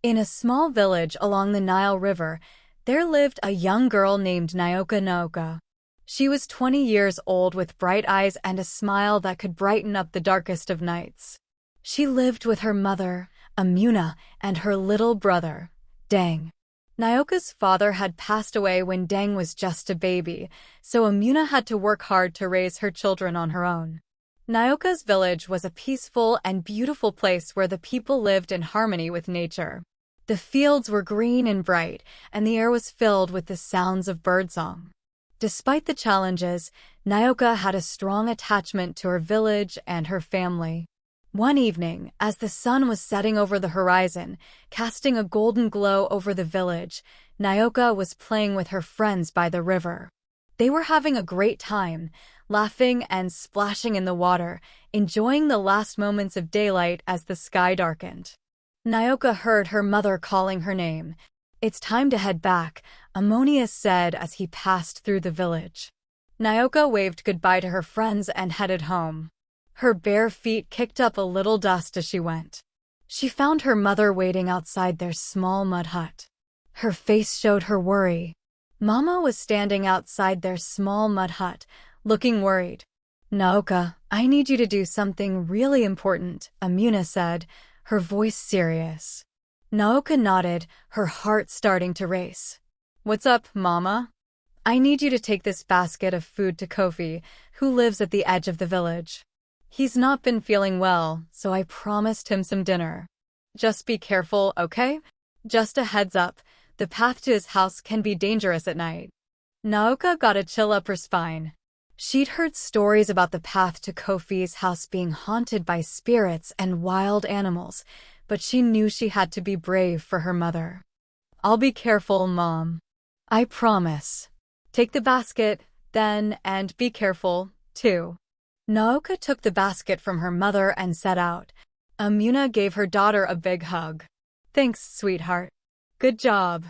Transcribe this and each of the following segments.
In a small village along the Nile River, there lived a young girl named Nyoka Naoka. She was 20 years old with bright eyes and a smile that could brighten up the darkest of nights. She lived with her mother, Amuna, and her little brother, Dang. Nyoka's father had passed away when Dang was just a baby, so Amuna had to work hard to raise her children on her own. Nyoka's village was a peaceful and beautiful place where the people lived in harmony with nature. The fields were green and bright, and the air was filled with the sounds of birdsong. Despite the challenges, Nyoka had a strong attachment to her village and her family. One evening, as the sun was setting over the horizon, casting a golden glow over the village, Nyoka was playing with her friends by the river. They were having a great time, laughing and splashing in the water, enjoying the last moments of daylight as the sky darkened. Nyoka heard her mother calling her name. "It's time to head back," Ammonius said as he passed through the village. Nyoka waved goodbye to her friends and headed home. Her bare feet kicked up a little dust as she went. She found her mother waiting outside their small mud hut. Her face showed her worry. Mama was standing outside their small mud hut, looking worried. "Nyoka, I need you to do something really important," Amuna said, her voice serious. Nyoka nodded, her heart starting to race. "What's up, Mama?" "I need you to take this basket of food to Kofi, who lives at the edge of the village. He's not been feeling well, so I promised him some dinner. Just be careful, okay? Just a heads up, the path to his house can be dangerous at night." Nyoka got a chill up her spine. She'd heard stories about the path to Kofi's house being haunted by spirits and wild animals, but she knew she had to be brave for her mother. "I'll be careful, Mom. I promise. Take the basket, then, and be careful, too." Nyoka took the basket from her mother and set out. Amuna gave her daughter a big hug. "Thanks, sweetheart. Good job.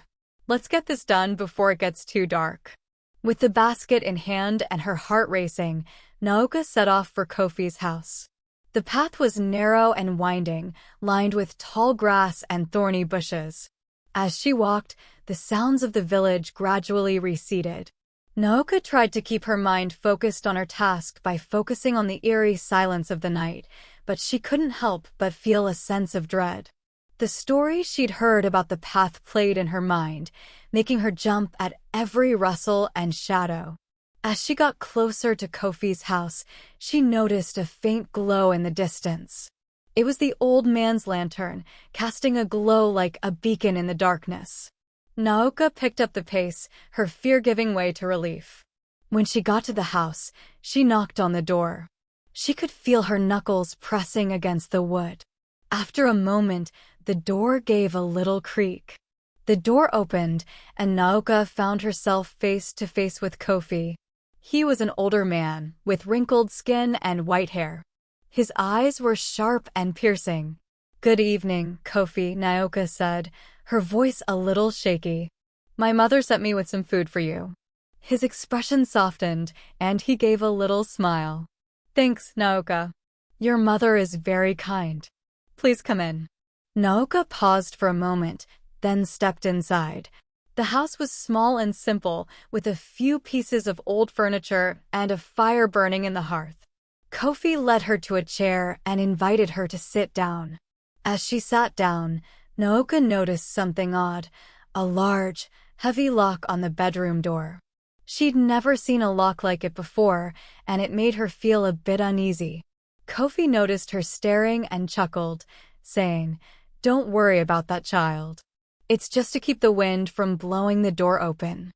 Let's get this done before it gets too dark." With the basket in hand and her heart racing, Nyoka set off for Kofi's house. The path was narrow and winding, lined with tall grass and thorny bushes. As she walked, the sounds of the village gradually receded. Nyoka tried to keep her mind focused on her task by focusing on the eerie silence of the night, but she couldn't help but feel a sense of dread. The story she'd heard about the path played in her mind, making her jump at every rustle and shadow. As she got closer to Kofi's house, she noticed a faint glow in the distance. It was the old man's lantern, casting a glow like a beacon in the darkness. Nyoka picked up the pace, her fear giving way to relief. When she got to the house, she knocked on the door. She could feel her knuckles pressing against the wood. After a moment, the door gave a little creak. The door opened, and Nyoka found herself face to face with Kofi. He was an older man, with wrinkled skin and white hair. His eyes were sharp and piercing. "Good evening, Kofi," Nyoka said, her voice a little shaky. "My mother sent me with some food for you." His expression softened, and he gave a little smile. "Thanks, Nyoka. Your mother is very kind. Please come in." Nyoka paused for a moment, then stepped inside. The house was small and simple, with a few pieces of old furniture and a fire burning in the hearth. Kofi led her to a chair and invited her to sit down. As she sat down, Nyoka noticed something odd, a large, heavy lock on the bedroom door. She'd never seen a lock like it before, and it made her feel a bit uneasy. Kofi noticed her staring and chuckled, saying, "Don't worry about that child. It's just to keep the wind from blowing the door open."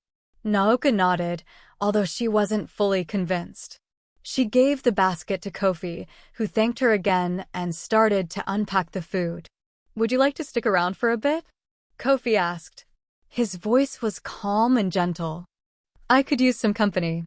Nyoka nodded, although she wasn't fully convinced. She gave the basket to Kofi, who thanked her again and started to unpack the food. "Would you like to stick around for a bit?" Kofi asked. His voice was calm and gentle. "I could use some company."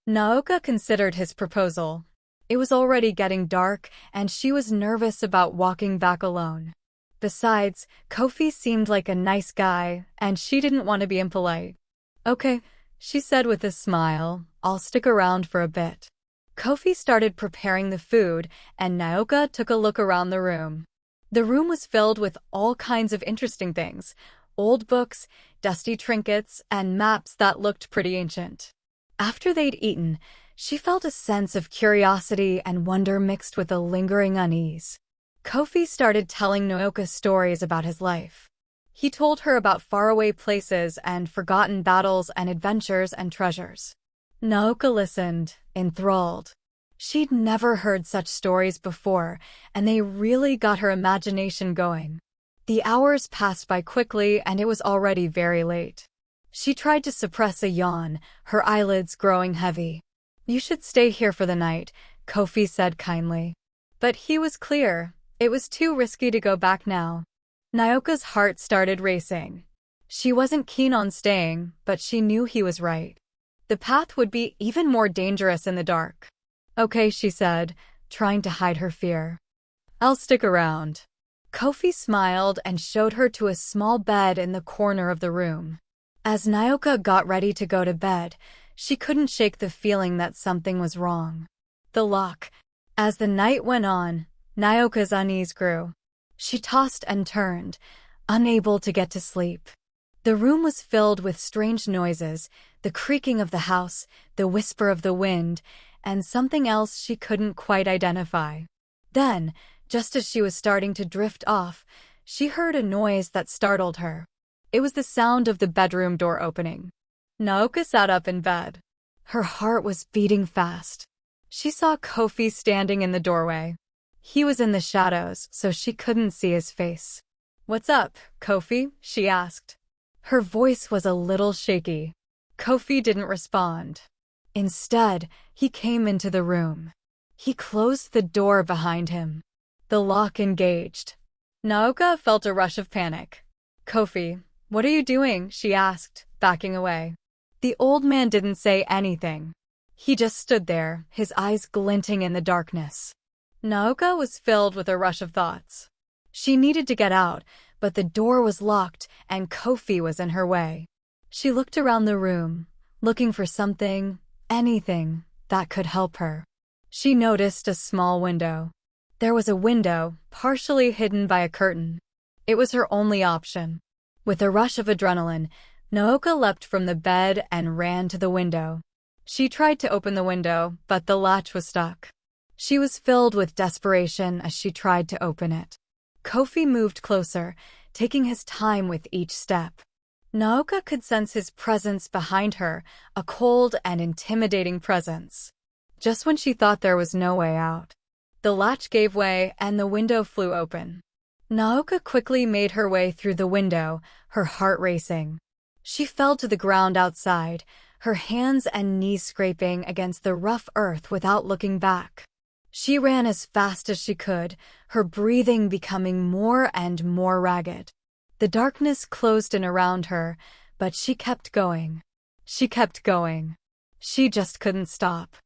Nyoka considered his proposal. It was already getting dark, and she was nervous about walking back alone. Besides, Kofi seemed like a nice guy, and she didn't want to be impolite. "Okay," she said with a smile, "I'll stick around for a bit." Kofi started preparing the food, and Nyoka took a look around the room. The room was filled with all kinds of interesting things: old books, dusty trinkets, and maps that looked pretty ancient. After they'd eaten, she felt a sense of curiosity and wonder mixed with a lingering unease. Kofi started telling Naoka stories about his life. He told her about faraway places and forgotten battles and adventures and treasures. Naoka listened, enthralled. She'd never heard such stories before, and they really got her imagination going. The hours passed by quickly, and it was already very late. She tried to suppress a yawn, her eyelids growing heavy. "You should stay here for the night," Kofi said kindly. But he was clear. It was too risky to go back now. Naoka's heart started racing. She wasn't keen on staying, but she knew he was right. The path would be even more dangerous in the dark. "Okay," she said, trying to hide her fear. "I'll stick around." Kofi smiled and showed her to a small bed in the corner of the room. As Naoka got ready to go to bed, she couldn't shake the feeling that something was wrong. The lock. As the night went on, Naoka's unease grew. She tossed and turned, unable to get to sleep. The room was filled with strange noises, the creaking of the house, the whisper of the wind, and something else she couldn't quite identify. Then, just as she was starting to drift off, she heard a noise that startled her. It was the sound of the bedroom door opening. Naoka sat up in bed. Her heart was beating fast. She saw Kofi standing in the doorway. He was in the shadows, so she couldn't see his face. "What's up, Kofi?" she asked. Her voice was a little shaky. Kofi didn't respond. Instead, he came into the room. He closed the door behind him. The lock engaged. Naoka felt a rush of panic. "Kofi, what are you doing?" she asked, backing away. The old man didn't say anything. He just stood there, his eyes glinting in the darkness. Naoka was filled with a rush of thoughts. She needed to get out, but the door was locked and Kofi was in her way. She looked around the room, looking for something, anything, that could help her. She noticed a small window. There was a window, partially hidden by a curtain. It was her only option. With a rush of adrenaline, Naoka leapt from the bed and ran to the window. She tried to open the window, but the latch was stuck. She was filled with desperation as she tried to open it. Kofi moved closer, taking his time with each step. Naoka could sense his presence behind her, a cold and intimidating presence. Just when she thought there was no way out, the latch gave way and the window flew open. Naoka quickly made her way through the window, her heart racing. She fell to the ground outside, her hands and knees scraping against the rough earth without looking back. She ran as fast as she could, her breathing becoming more and more ragged. The darkness closed in around her, but she kept going. She kept going. She just couldn't stop.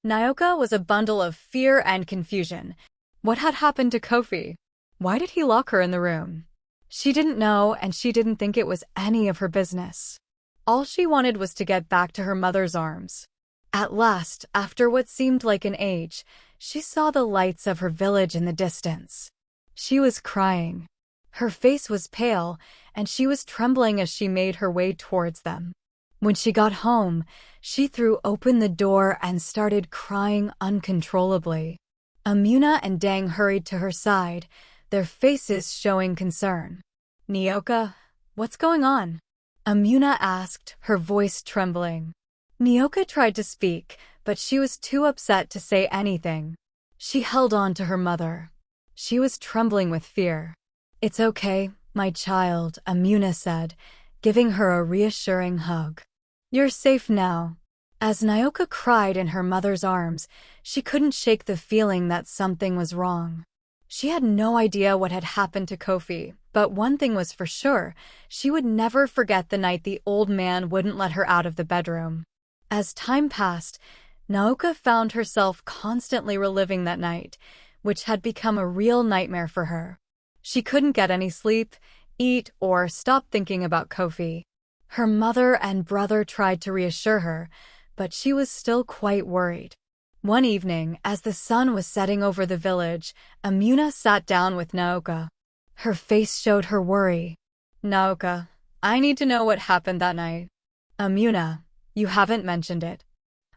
Naoka was a bundle of fear and confusion. What had happened to Kofi? Why did he lock her in the room? She didn't know, and she didn't think it was any of her business. All she wanted was to get back to her mother's arms. At last, after what seemed like an age, she saw the lights of her village in the distance. She was crying. Her face was pale, and she was trembling as she made her way towards them. When she got home, she threw open the door and started crying uncontrollably. Amuna and Dang hurried to her side, their faces showing concern. "Naoka, what's going on?" Amuna asked, her voice trembling. Naoka tried to speak, but she was too upset to say anything. She held on to her mother. She was trembling with fear. "It's okay, my child," Amuna said, giving her a reassuring hug. "You're safe now." As Naoka cried in her mother's arms, she couldn't shake the feeling that something was wrong. She had no idea what had happened to Kofi, but one thing was for sure: she would never forget the night the old man wouldn't let her out of the bedroom. As time passed, Naoka found herself constantly reliving that night, which had become a real nightmare for her. She couldn't get any sleep, eat, or stop thinking about Kofi. Her mother and brother tried to reassure her, but she was still quite worried. One evening, as the sun was setting over the village, Amuna sat down with Naoka. Her face showed her worry. Naoka, I need to know what happened that night. Amuna, you haven't mentioned it.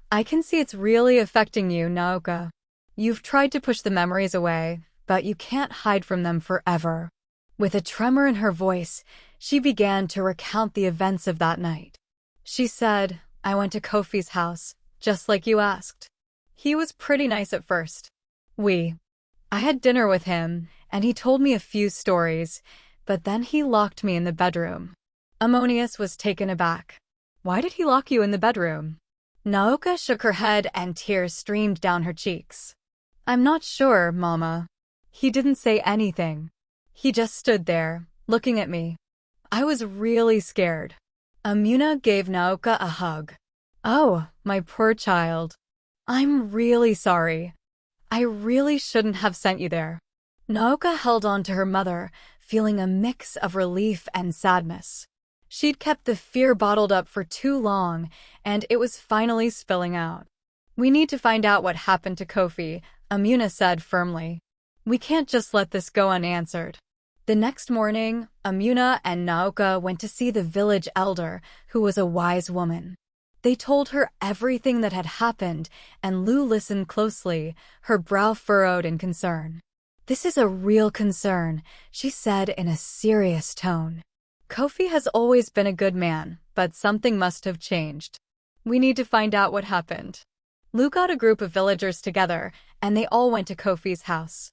I can see it's really affecting you, Naoka. You've tried to push the memories away, but you can't hide from them forever. With a tremor in her voice, she began to recount the events of that night. She said, I went to Kofi's house, just like you asked. He was pretty nice at first. I had dinner with him, and he told me a few stories, but then he locked me in the bedroom. Ammonius was taken aback. Why did he lock you in the bedroom? Naoka shook her head and tears streamed down her cheeks. I'm not sure, Mama. He didn't say anything. He just stood there, looking at me. I was really scared. Amuna gave Naoka a hug. Oh, my poor child. I'm really sorry. I really shouldn't have sent you there. Naoka held on to her mother, feeling a mix of relief and sadness. She'd kept the fear bottled up for too long, and it was finally spilling out. We need to find out what happened to Kofi, Amuna said firmly. We can't just let this go unanswered. The next morning, Amuna and Naoka went to see the village elder, who was a wise woman. They told her everything that had happened, and Lu listened closely, her brow furrowed in concern. This is a real concern, she said in a serious tone. Kofi has always been a good man, but something must have changed. We need to find out what happened. Lu got a group of villagers together, and they all went to Kofi's house.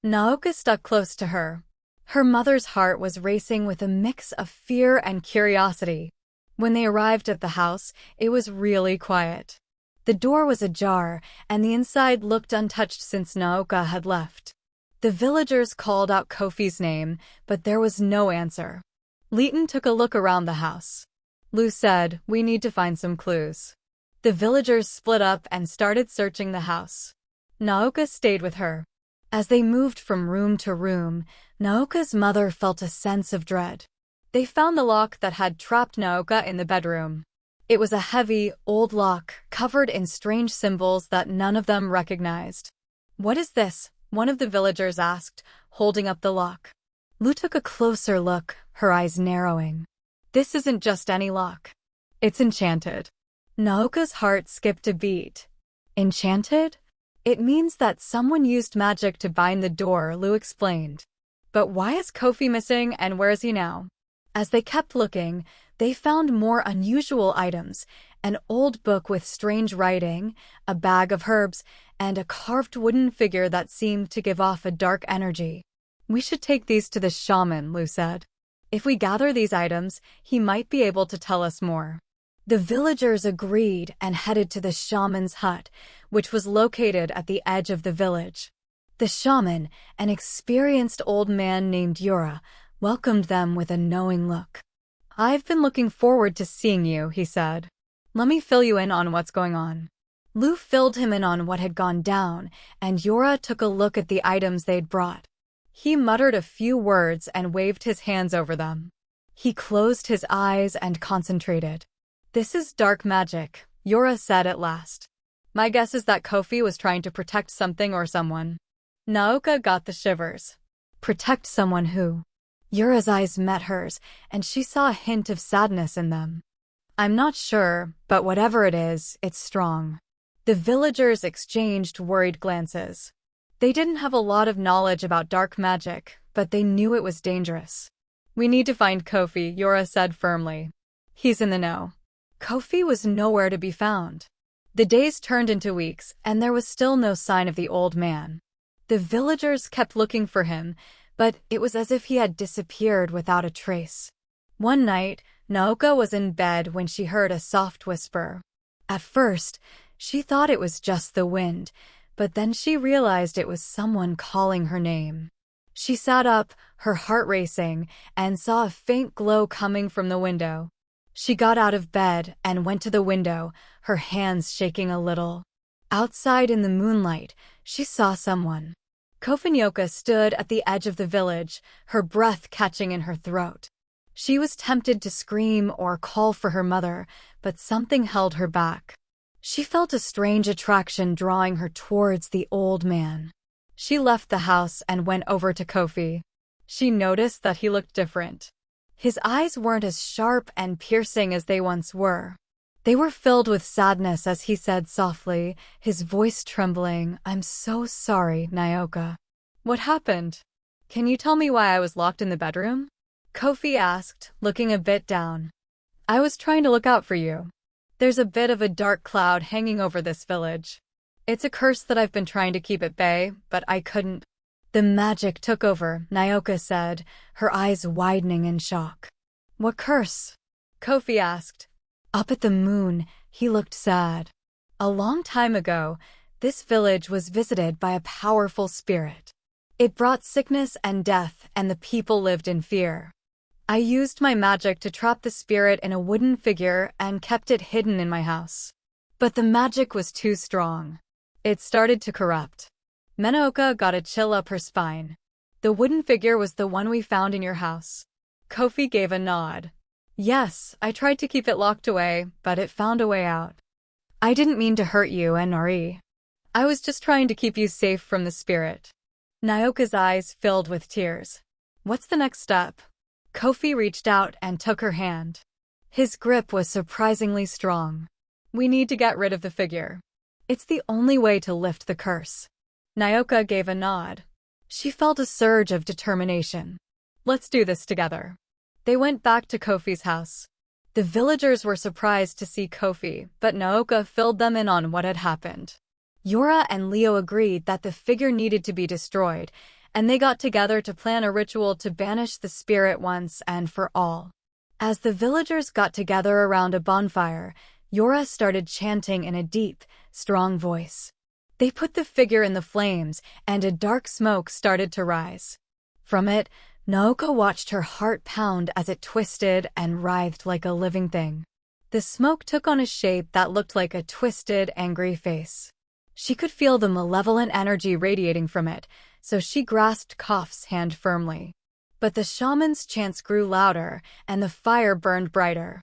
Naoka stuck close to her. Her mother's heart was racing with a mix of fear and curiosity. When they arrived at the house, it was really quiet. The door was ajar, and the inside looked untouched since Naoka had left. The villagers called out Kofi's name, but there was no answer. Leighton took a look around the house. Lu said, we need to find some clues. The villagers split up and started searching the house. Naoka stayed with her. As they moved from room to room, Naoka's mother felt a sense of dread. They found the lock that had trapped Naoka in the bedroom. It was a heavy, old lock, covered in strange symbols that none of them recognized. What is this? One of the villagers asked, holding up the lock. Lu took a closer look, her eyes narrowing. This isn't just any lock. It's enchanted. Naoka's heart skipped a beat. Enchanted? It means that someone used magic to bind the door, Lu explained. But why is Kofi missing and where is he now? As they kept looking, they found more unusual items, an old book with strange writing, a bag of herbs, and a carved wooden figure that seemed to give off a dark energy. We should take these to the shaman, Lu said. If we gather these items, he might be able to tell us more. The villagers agreed and headed to the shaman's hut, which was located at the edge of the village. The shaman, an experienced old man named Yura, welcomed them with a knowing look. I've been looking forward to seeing you, he said. Let me fill you in on what's going on. Lu filled him in on what had gone down, and Yura took a look at the items they'd brought. He muttered a few words and waved his hands over them. He closed his eyes and concentrated. This is dark magic, Yura said at last. My guess is that Kofi was trying to protect something or someone. Naoka got the shivers. Protect someone who? Yura's eyes met hers, and she saw a hint of sadness in them. I'm not sure, but whatever it is, it's strong. The villagers exchanged worried glances. They didn't have a lot of knowledge about dark magic, but they knew it was dangerous. We need to find Kofi, Yura said firmly. He's in the know. Kofi was nowhere to be found. The days turned into weeks, and there was still no sign of the old man. The villagers kept looking for him, but it was as if he had disappeared without a trace. One night, Naoka was in bed when she heard a soft whisper. At first, she thought it was just the wind, but then she realized it was someone calling her name. She sat up, her heart racing, and saw a faint glow coming from the window. She got out of bed and went to the window, her hands shaking a little. Outside in the moonlight, she saw someone. Kofinyoka stood at the edge of the village, her breath catching in her throat. She was tempted to scream or call for her mother, but something held her back. She felt a strange attraction drawing her towards the old man. She left the house and went over to Kofi. She noticed that he looked different. His eyes weren't as sharp and piercing as they once were. They were filled with sadness as he said softly, his voice trembling, "I'm so sorry, Nyoka." "What happened? Can you tell me why I was locked in the bedroom?" Kofi asked, looking a bit down. "I was trying to look out for you. There's a bit of a dark cloud hanging over this village. It's a curse that I've been trying to keep at bay, but I couldn't." "The magic took over," Nyoka said, her eyes widening in shock. "What curse?" Kofi asked. Up at the moon, he looked sad. "A long time ago, this village was visited by a powerful spirit. It brought sickness and death, and the people lived in fear. I used my magic to trap the spirit in a wooden figure and kept it hidden in my house. But the magic was too strong. It started to corrupt." Nyoka got a chill up her spine. "The wooden figure was the one we found in your house." Kofi gave a nod. "Yes, I tried to keep it locked away, but it found a way out. I didn't mean to hurt you and Nori. I was just trying to keep you safe from the spirit." Nyoka's eyes filled with tears. "What's the next step?" Kofi reached out and took her hand. His grip was surprisingly strong. "We need to get rid of the figure. It's the only way to lift the curse." Nyoka gave a nod. She felt a surge of determination. "Let's do this together." They went back to Kofi's house. The villagers were surprised to see Kofi, but Nyoka filled them in on what had happened. Yura and Leo agreed that the figure needed to be destroyed, and they got together to plan a ritual to banish the spirit once and for all. As the villagers got together around a bonfire, Yura started chanting in a deep, strong voice. They put the figure in the flames, and a dark smoke started to rise. From it, Nyoka watched her heart pound as it twisted and writhed like a living thing. The smoke took on a shape that looked like a twisted, angry face. She could feel the malevolent energy radiating from it, so she grasped Kofi's hand firmly. But the shaman's chants grew louder, and the fire burned brighter.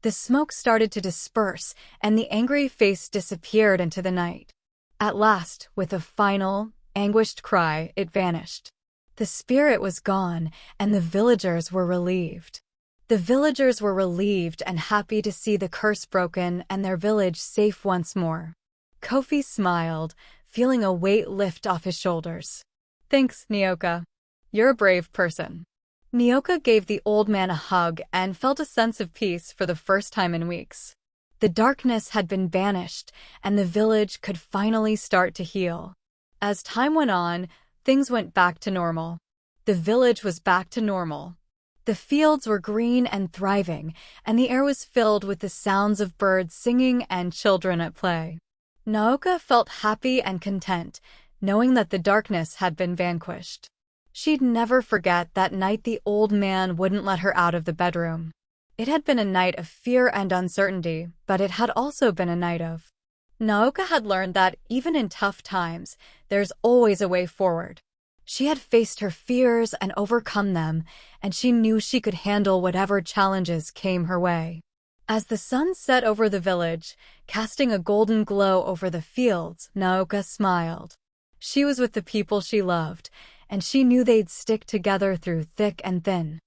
The smoke started to disperse, and the angry face disappeared into the night. At last, with a final, anguished cry, it vanished. The spirit was gone, and the villagers were relieved. The villagers were relieved and happy to see the curse broken and their village safe once more. Kofi smiled, feeling a weight lift off his shoulders. "Thanks, Nyoka. You're a brave person." Nyoka gave the old man a hug and felt a sense of peace for the first time in weeks. The darkness had been banished, and the village could finally start to heal. As time went on, things went back to normal. The village was back to normal. The fields were green and thriving, and the air was filled with the sounds of birds singing and children at play. Nyoka felt happy and content, knowing that the darkness had been vanquished. She'd never forget that night the old man wouldn't let her out of the bedroom. It had been a night of fear and uncertainty, but it had also been a night of. Nyoka had learned that even in tough times, there's always a way forward. She had faced her fears and overcome them, and she knew she could handle whatever challenges came her way. As the sun set over the village, casting a golden glow over the fields, Nyoka smiled. She was with the people she loved, and she knew they'd stick together through thick and thin.